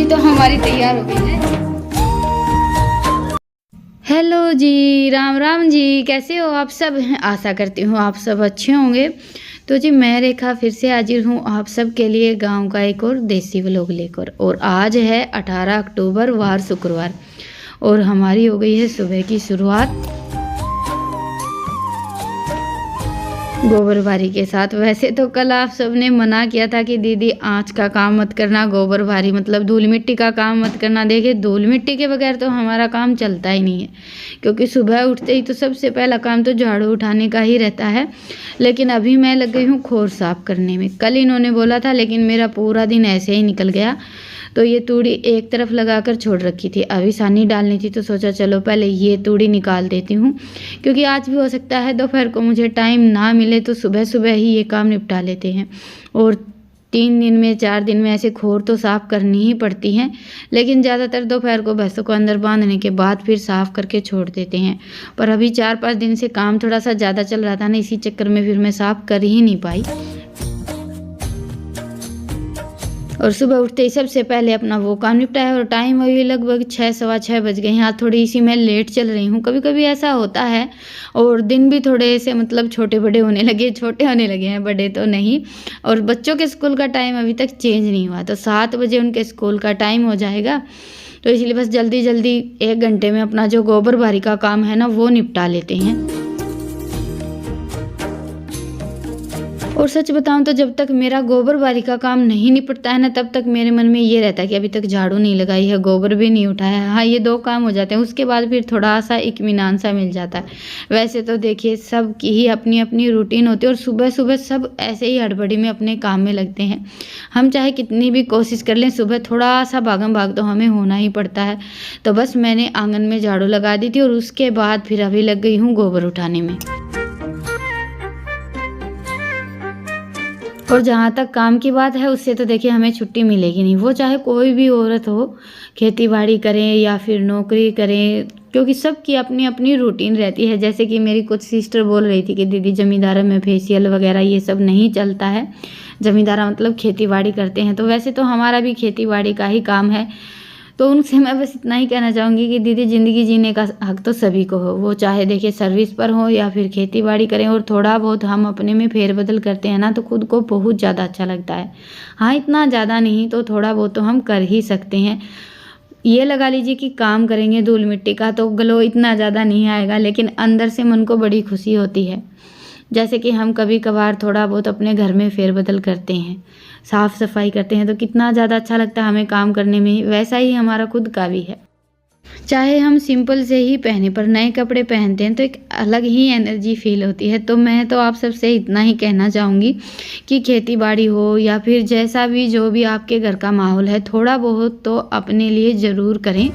सब्जी तो हमारी तैयार हो गई है। हेलो जी, राम राम जी, कैसे हो आप सब? आशा करती हूँ आप सब अच्छे होंगे। तो जी मैं रेखा फिर से हाजिर हूँ आप सब के लिए गांव का एक और देसी व्लॉग लेकर। और आज है 18 अक्टूबर वार शुक्रवार और हमारी हो गई है सुबह की शुरुआत गोबरबारी के साथ। वैसे तो कल आप सबने मना किया था कि दीदी आँच का काम मत करना, गोबरबारी मतलब धूल मिट्टी का काम मत करना। देखिए धूल मिट्टी के बगैर तो हमारा काम चलता ही नहीं है, क्योंकि सुबह उठते ही तो सबसे पहला काम तो झाड़ू उठाने का ही रहता है। लेकिन अभी मैं लग गई हूँ खोर साफ करने में। कल इन्होंने बोला था लेकिन मेरा पूरा दिन ऐसे ही निकल गया। तो ये तूड़ी एक तरफ लगाकर छोड़ रखी थी, अभी सानी डालनी थी तो सोचा चलो पहले ये तूड़ी निकाल देती हूँ, क्योंकि आज भी हो सकता है दोपहर को मुझे टाइम ना मिले तो सुबह सुबह ही ये काम निपटा लेते हैं। और 3 दिन में 4 दिन में ऐसे खोर तो साफ़ करनी ही पड़ती हैं, लेकिन ज़्यादातर दोपहर को भैंसों को अंदर बांधने के बाद फिर साफ़ करके छोड़ देते हैं। पर अभी 4-5 दिन से काम थोड़ा सा ज़्यादा चल रहा था ना, इसी चक्कर में फिर मैं साफ़ कर ही नहीं पाई। और सुबह उठते ही सबसे पहले अपना वो काम निपटाया। और टाइम अभी लगभग 6 सवा 6 बज गए हैं। आज थोड़ी इसी में लेट चल रही हूँ, कभी कभी ऐसा होता है। और दिन भी थोड़े से मतलब छोटे होने लगे हैं, बड़े तो नहीं। और बच्चों के स्कूल का टाइम अभी तक चेंज नहीं हुआ, तो 7 बजे उनके स्कूल का टाइम हो जाएगा। तो इसलिए बस जल्दी जल्दी 1 घंटे में अपना जो गोबरबारी का काम है ना वो निपटा लेते हैं। और सच बताऊं तो जब तक मेरा गोबरबारी का काम नहीं निपटता है ना, तब तक मेरे मन में ये रहता है कि अभी तक झाड़ू नहीं लगाई है, गोबर भी नहीं उठाया है। हाँ, ये 2 काम हो जाते हैं, उसके बाद फिर थोड़ा सा इत्मीनान सा मिल जाता है। वैसे तो देखिए सब की ही अपनी अपनी रूटीन होती है और सुबह सुबह सब ऐसे ही हड़बड़ी में अपने काम में लगते हैं। हम चाहे कितनी भी कोशिश कर लें, सुबह थोड़ा सा भागम भाग तो हमें होना ही पड़ता है। तो बस मैंने आंगन में झाड़ू लगा दी थी और उसके बाद फिर अभी लग गई हूँ गोबर उठाने में। और जहाँ तक काम की बात है, उससे तो देखिए हमें छुट्टी मिलेगी नहीं, वो चाहे कोई भी औरत हो, खेती बाड़ी करें या फिर नौकरी करें, क्योंकि सबकी अपनी अपनी रूटीन रहती है। जैसे कि मेरी कुछ सिस्टर बोल रही थी कि दीदी ज़मींदारा में फेशियल वगैरह ये सब नहीं चलता है। ज़मींदारा मतलब खेती बाड़ी करते हैं, तो वैसे तो हमारा भी खेती बाड़ी का ही काम है। तो उनसे मैं बस इतना ही कहना चाहूँगी कि दीदी ज़िंदगी जीने का हक तो सभी को हो, वो चाहे देखिए सर्विस पर हो या फिर खेती बाड़ी करें। और थोड़ा बहुत हम अपने में फेरबदल करते हैं ना, तो खुद को बहुत ज़्यादा अच्छा लगता है। हाँ, इतना ज़्यादा नहीं तो थोड़ा बहुत तो हम कर ही सकते हैं। ये लगा लीजिए कि काम करेंगे धूल मिट्टी का तो ग्लो इतना ज़्यादा नहीं आएगा, लेकिन अंदर से मन को बड़ी खुशी होती है। जैसे कि हम कभी कभार थोड़ा बहुत अपने घर में फेरबदल करते हैं, साफ़ सफाई करते हैं, तो कितना ज़्यादा अच्छा लगता है हमें काम करने में। वैसा ही हमारा खुद का भी है। चाहे हम सिंपल से ही पहने पर नए कपड़े पहनते हैं तो एक अलग ही एनर्जी फील होती है। तो मैं तो आप सबसे इतना ही कहना चाहूँगी कि खेती बाड़ी हो या फिर जैसा भी जो भी आपके घर का माहौल है, थोड़ा बहुत तो अपने लिए ज़रूर करें।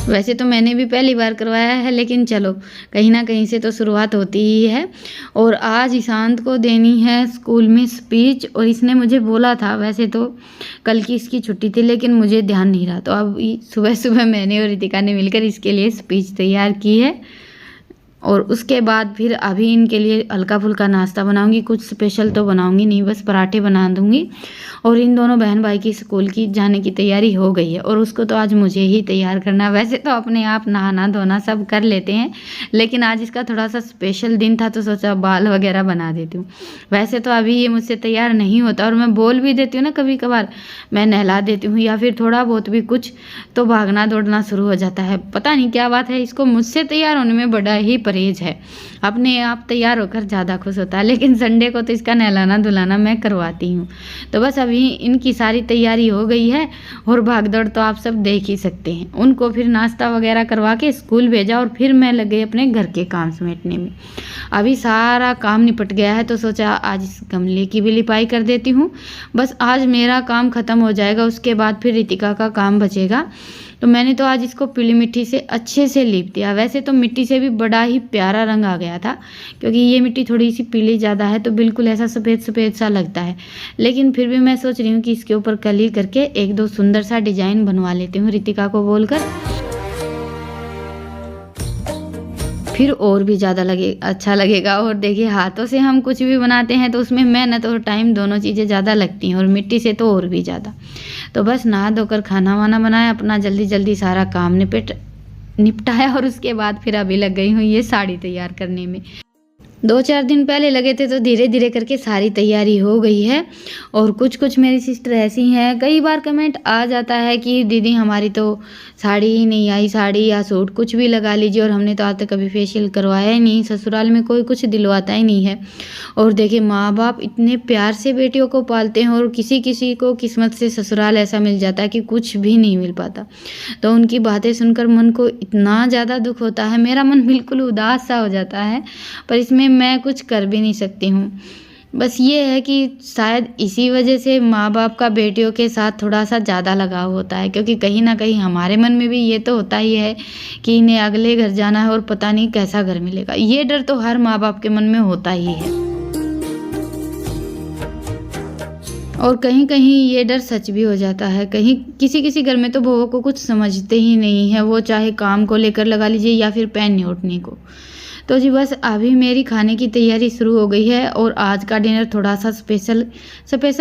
वैसे तो मैंने भी पहली बार करवाया है, लेकिन चलो कहीं ना कहीं से तो शुरुआत होती ही है। और आज ईशांत को देनी है स्कूल में स्पीच, और इसने मुझे बोला था, वैसे तो कल की इसकी छुट्टी थी लेकिन मुझे ध्यान नहीं रहा, तो अब सुबह सुबह मैंने और रितिका ने मिलकर इसके लिए स्पीच तैयार की है। और उसके बाद फिर अभी इनके लिए हल्का फुल्का नाश्ता बनाऊंगी, कुछ स्पेशल तो बनाऊंगी नहीं, बस पराठे बना दूंगी। और इन दोनों बहन भाई की स्कूल की जाने की तैयारी हो गई है और उसको तो आज मुझे ही तैयार करना। वैसे तो अपने आप नहाना धोना सब कर लेते हैं, लेकिन आज इसका थोड़ा सा स्पेशल दिन था तो सोचा बाल वगैरह बना देती हूँ। वैसे तो अभी ये मुझसे तैयार नहीं होता और मैं बोल भी देती हूँ ना, कभी कभार मैं नहला देती हूँ या फिर थोड़ा बहुत भी कुछ, तो भागना दौड़ना शुरू हो जाता है। पता नहीं क्या बात है, इसको मुझसे तैयार होने में बड़ा ही परहेज है, अपने आप तैयार होकर ज़्यादा खुश होता है। लेकिन संडे को तो इसका नहलाना धुलाना मैं करवाती हूँ। तो बस अभी इनकी सारी तैयारी हो गई है और भाग दौड़ तो आप सब देख ही सकते हैं। उनको फिर नाश्ता वगैरह करवा के स्कूल भेजा और फिर मैं लग गई अपने घर के काम समेटने में। अभी सारा काम निपट गया है तो सोचा आज इस गमले की भी लिपाई कर देती हूँ। बस आज मेरा काम ख़त्म हो जाएगा, उसके बाद फिर रितिका का काम बचेगा। तो मैंने तो आज इसको पीली मिट्टी से अच्छे से लीप दिया। वैसे तो मिट्टी से भी बड़ा ही प्यारा रंग आ गया था, क्योंकि ये मिट्टी थोड़ी सी पीली ज़्यादा है तो बिल्कुल ऐसा सफ़ेद सफ़ेद सा लगता है। लेकिन फिर भी मैं सोच रही हूँ कि इसके ऊपर कली करके 1-2 सुंदर सा डिजाइन बनवा लेती हूँ रितिका को बोलकर। फिर और भी ज़्यादा अच्छा लगेगा। और देखिए हाथों से हम कुछ भी बनाते हैं तो उसमें मेहनत और टाइम दोनों चीज़ें ज़्यादा लगती हैं, और मिट्टी से तो और भी ज़्यादा। तो बस नहा धोकर खाना वाना बनाया, अपना जल्दी जल्दी सारा काम निपटाया, और उसके बाद फिर अभी लग गई हूँ ये साड़ी तैयार करने में। 2-4 दिन पहले लगे थे तो धीरे धीरे करके सारी तैयारी हो गई है। और कुछ कुछ मेरी सिस्टर ऐसी हैं, कई बार कमेंट आ जाता है कि दीदी हमारी तो साड़ी ही नहीं आई, साड़ी या सूट कुछ भी लगा लीजिए, और हमने तो आज तक कभी फेशियल करवाया ही नहीं, ससुराल में कोई कुछ दिलवाता ही नहीं है। और देखिए माँ बाप इतने प्यार से बेटियों को पालते हैं, और किसी किसी को किस्मत से ससुराल ऐसा मिल जाता है कि कुछ भी नहीं मिल पाता। तो उनकी बातें सुनकर मन को इतना ज़्यादा दुख होता है, मेरा मन बिल्कुल उदास सा हो जाता है, पर इसमें मैं कुछ कर भी नहीं सकती हूँ। बस ये है कि शायद इसी वजह से माँ बाप का बेटियों के साथ थोड़ा सा ज़्यादा लगाव होता है, क्योंकि कहीं ना कहीं हमारे मन में भी ये तो होता ही है कि इन्हें अगले घर जाना है और पता नहीं कैसा घर मिलेगा। ये डर तो हर माँ बाप के मन में होता ही है, और कहीं कहीं ये डर सच भी हो जाता है। कहीं किसी किसी घर में तो बहुओं को कुछ समझते ही नहीं है, वो चाहे काम को लेकर लगा लीजिए या फिर पहनने ओढ़ने को। तो जी बस अभी मेरी खाने की तैयारी शुरू हो गई है, और आज का डिनर थोड़ा सा स्पेशल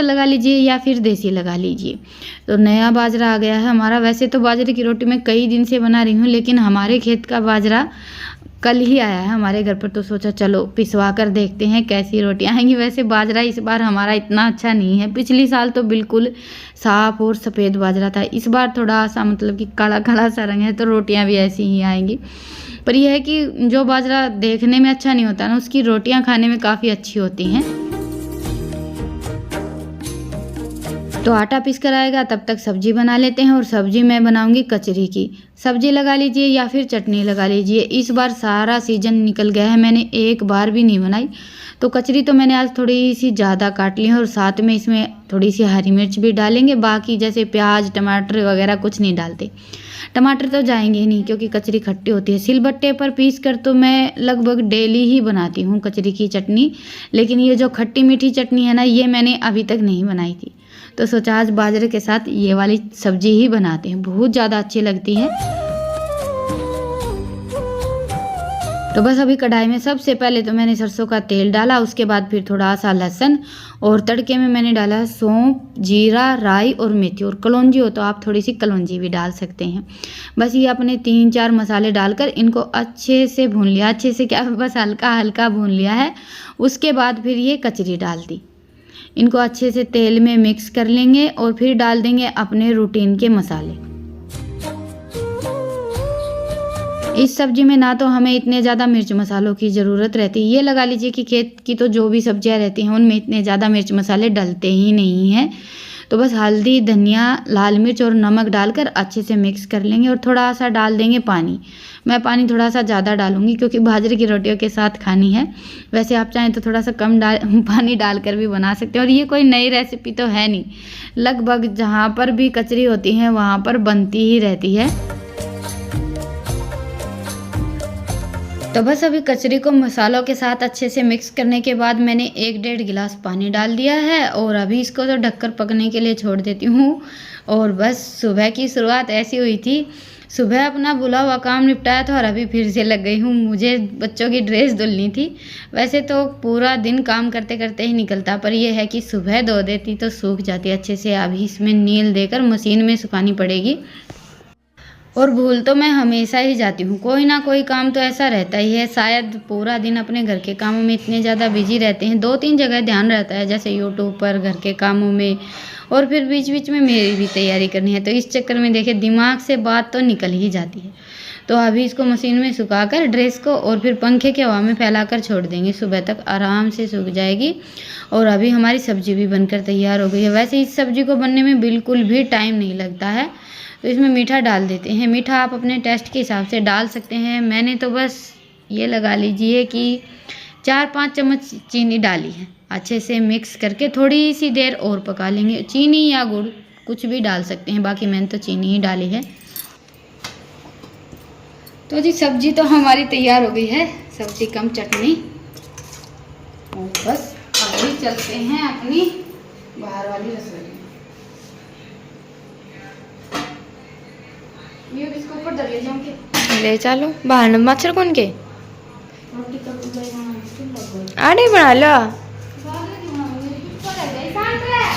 लगा लीजिए या फिर देसी लगा लीजिए। तो नया बाजरा आ गया है हमारा। वैसे तो बाजरे की रोटी मैं कई दिन से बना रही हूँ, लेकिन हमारे खेत का बाजरा कल ही आया है हमारे घर पर, तो सोचा चलो पिसवा कर देखते हैं कैसी रोटियां आएंगी। वैसे बाजरा इस बार हमारा इतना अच्छा नहीं है, पिछली साल तो बिल्कुल साफ और सफ़ेद बाजरा था। इस बार थोड़ा सा मतलब कि काला काला सा रंग है, तो रोटियां भी ऐसी ही आएंगी। पर यह है कि जो बाजरा देखने में अच्छा नहीं होता ना, उसकी रोटियां खाने में काफ़ी अच्छी होती हैं। तो आटा पीस कर आएगा तब तक सब्जी बना लेते हैं, और सब्जी मैं बनाऊंगी कचरी की। सब्जी लगा लीजिए या फिर चटनी लगा लीजिए। इस बार सारा सीजन निकल गया है, मैंने एक बार भी नहीं बनाई। तो कचरी तो मैंने आज थोड़ी सी ज़्यादा काट ली है, और साथ में इसमें थोड़ी सी हरी मिर्च भी डालेंगे। बाकी जैसे प्याज टमाटर वगैरह कुछ नहीं डालते, टमाटर तो जाएंगे ही नहीं क्योंकि कचरी खट्टी होती है। सिलबट्टे पर पीस कर तो मैं लगभग डेली ही बनाती हूँ कचरी की चटनी, लेकिन ये जो खट्टी मीठी चटनी है ना, ये मैंने अभी तक नहीं बनाई थी। तो सोचा आज बाजरे के साथ ये वाली सब्जी ही बनाते हैं, बहुत ज़्यादा अच्छी लगती है। तो बस अभी कढ़ाई में सबसे पहले तो मैंने सरसों का तेल डाला, उसके बाद फिर थोड़ा सा लहसुन, और तड़के में मैंने डाला सौंफ, जीरा, राई और मेथी, और कलौंजी हो तो आप थोड़ी सी कलौंजी भी डाल सकते हैं। बस ये अपने 3-4 मसाले डालकर इनको अच्छे से भून लिया। अच्छे से क्या, बस हल्का हल्का भून लिया है। उसके बाद फिर ये कचरी डाल दी। इनको अच्छे से तेल में मिक्स कर लेंगे, और फिर डाल देंगे अपने रूटीन के मसाले। इस सब्जी में ना तो हमें इतने ज़्यादा मिर्च मसालों की ज़रूरत रहती है। ये लगा लीजिए कि खेत की तो जो भी सब्जियां रहती हैं उनमें इतने ज़्यादा मिर्च मसाले डलते ही नहीं हैं। तो बस हल्दी, धनिया, लाल मिर्च और नमक डालकर अच्छे से मिक्स कर लेंगे, और थोड़ा सा डाल देंगे पानी। मैं पानी थोड़ा सा ज़्यादा डालूंगी क्योंकि बाजरे की रोटियों के साथ खानी है। वैसे आप चाहें तो थोड़ा सा कम पानी डालकर भी बना सकते हैं, और ये कोई नई रेसिपी तो है नहीं, लगभग जहाँ पर भी कचरी होती है वहाँ पर बनती ही रहती है। तो बस अभी कचरी को मसालों के साथ अच्छे से मिक्स करने के बाद मैंने 1-1.5 गिलास पानी डाल दिया है, और अभी इसको तो ढककर पकने के लिए छोड़ देती हूँ। और बस सुबह की शुरुआत ऐसी हुई थी, सुबह अपना बुला हुआ काम निपटाया था, और अभी फिर से लग गई हूँ। मुझे बच्चों की ड्रेस धुलनी थी। वैसे तो पूरा दिन काम करते करते ही निकलता, पर यह है कि सुबह धो देती तो सूख जाती अच्छे से। अभी इसमें नील देकर मशीन में सुखानी पड़ेगी। और भूल तो मैं हमेशा ही जाती हूँ, कोई ना कोई काम तो ऐसा रहता ही है। शायद पूरा दिन अपने घर के कामों में इतने ज़्यादा बिजी रहते हैं, 2-3 जगह ध्यान रहता है, जैसे यूट्यूब पर, घर के कामों में, और फिर बीच बीच में मेरी भी तैयारी करनी है। तो इस चक्कर में देखिए दिमाग से बात तो निकल ही जाती है। तो अभी इसको मशीन में सुखाकर ड्रेस को, और फिर पंखे के हवा में फैलाकर छोड़ देंगे, सुबह तक आराम से सूख जाएगी। और अभी हमारी सब्जी भी बनकर तैयार हो गई है। वैसे इस सब्जी को बनने में बिल्कुल भी टाइम नहीं लगता है। तो इसमें मीठा डाल देते हैं। मीठा आप अपने टेस्ट के हिसाब से डाल सकते हैं। मैंने तो बस ये लगा लीजिए कि 4-5 चम्मच चीनी डाली है। अच्छे से मिक्स करके थोड़ी सी देर और पका लेंगे। चीनी या गुड़ कुछ भी डाल सकते हैं, बाकी मैंने तो चीनी ही डाली है। तो जी सब्जी तो हमारी तैयार हो गई है, सब्जी कम चटनी। और बस अभी चलते हैं अपनी बाहर वाली रसोई में। ये इसको ऊपर ले जाऊं के? ले चलो, बाहर न मच्छर कौन के? रोटी का गुल्ला बनाना मुश्किल लग गई। आड़े बना लो। बाजरे की बनाऊंगी, पेपर है गई शांत रह।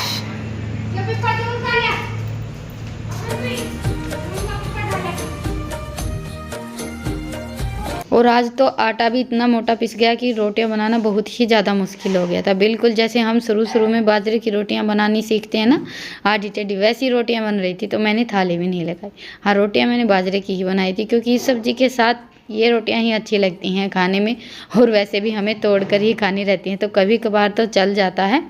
ये पेपर दूर कर ले। अभी दूर का पेपर डाले। और आज तो आटा भी इतना मोटा पिस गया कि रोटियां बनाना बहुत ही ज़्यादा मुश्किल हो गया था। बिल्कुल जैसे हम शुरू में बाजरे की रोटियां बनानी सीखते हैं ना, आधी टेढ़ी वैसी रोटियां बन रही थी। तो मैंने थाली भी नहीं लगाई। हाँ, रोटियां मैंने बाजरे की ही बनाई थी, क्योंकि इस सब्जी के साथ ये रोटियां ही अच्छी लगती हैं खाने में। और वैसे भी हमें तोड़ कर ही खानी रहती हैं, तो कभी कभार तो चल जाता है।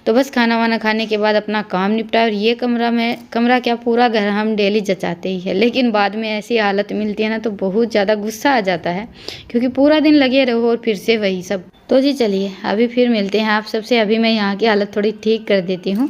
तो बस खाना वाना खाने के बाद अपना काम निपटा। और ये कमरा क्या, पूरा घर हम डेली जचाते ही है। लेकिन बाद में ऐसी हालत मिलती है ना, तो बहुत ज़्यादा गुस्सा आ जाता है, क्योंकि पूरा दिन लगे रहो और फिर से वही सब। तो जी चलिए, अभी फिर मिलते हैं आप सबसे। अभी मैं यहाँ की हालत थोड़ी ठीक कर देती हूँ।